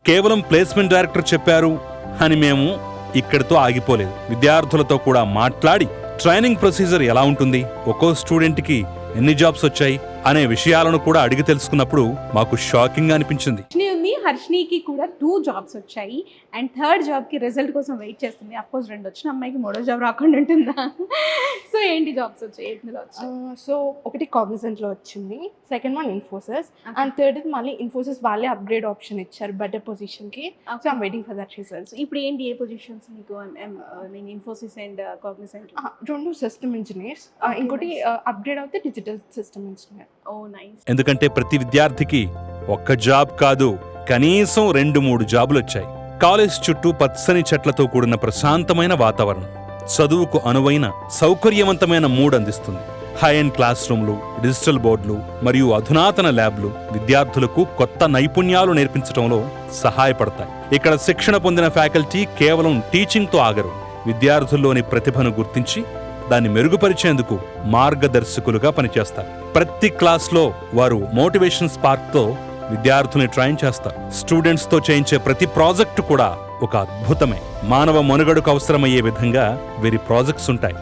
కేవలం placement director చెప్పారు అని మేము ఇక్కడితో ఆగిపోలేదు. విద్యార్థులతో కూడా మాట్లాడి ట్రైనింగ్ ప్రొసీజర్ ఎలా ఉంటుంది, ఒక్కో స్టూడెంట్కి ఎన్ని జాబ్స్ వచ్చాయి అనే విషయాలను కూడా అడిగి తెలుసుకున్నప్పుడు మాకు షాకింగ్ అనిపించింది. హర్షినికి కూడా 2 జాబ్స్ వచ్చాయి అండ్ 3rd జాబ్కి రిజల్ట్ కోసం వెయిట్ చేస్తుంది. అఫ్కోర్స్ 2 వచ్చిన అమ్మాయికి 3వ జాబ్ రాకుండా ఉంటుందా? సో ఏంటి జాబ్స్ వచ్చాయి, ఎందులో వచ్చాయి? సో ఒకటి కాగ్నిజెంట్లో వచ్చింది, second one Infosys, and third మళ్ళీ ఇన్ఫోసిస్ వాళ్ళే అప్గ్రేడ్ ఆప్షన్ ఇచ్చారు బెటర్ పొజిషన్కి. So I'm waiting for that results. ఇప్పుడు ఏంటి, ఏ పొజిషన్స్ మీకు? Infosys and Cognizant 2 system engineers, ఇంకోటి అప్గ్రేడ్ అవుతే డిజిటల్ సిస్టమ్ ఇంజనీర్. ఓ నైస్. ఎందుకంటే ప్రతి విద్యార్థికి ఒక్క జాబ్ కాదు, కనీసం 2-3 జాబులు వచ్చాయి. కాలేజ్ చుట్టూ పచ్చని చెట్లతో కూడిన ప్రశాంతమైన వాతావరణం చదువుకు అనువైన సౌకర్యవంతమైన మూడ్ అందిస్తుంది. హై అండ్ క్లాస్ రూమ్లు, డిజిటల్ బోర్డులు మరియు అధునాతన ల్యాబ్లు విద్యార్థులకు కొత్త నైపుణ్యాలు నేర్పించడంలో సహాయపడతాయి. ఇక్కడ శిక్షణ పొందిన ఫ్యాకల్టీ కేవలం టీచింగ్తో ఆగరు, విద్యార్థుల్లోని ప్రతిభను గుర్తించి దాన్ని మెరుగుపరిచేందుకు మార్గదర్శకులుగా పనిచేస్తారు. ప్రతి క్లాస్లో వారు మోటివేషన్ స్పార్క్తో విద్యార్థుల్ని ట్రైన్ చేస్తారు. స్టూడెంట్స్తో చేయించే ప్రతి ప్రాజెక్టు కూడా ఒక అద్భుతమే. మానవ మనుగడకు అవసరమయ్యే విధంగా వీరి ప్రాజెక్ట్స్ ఉంటాయి.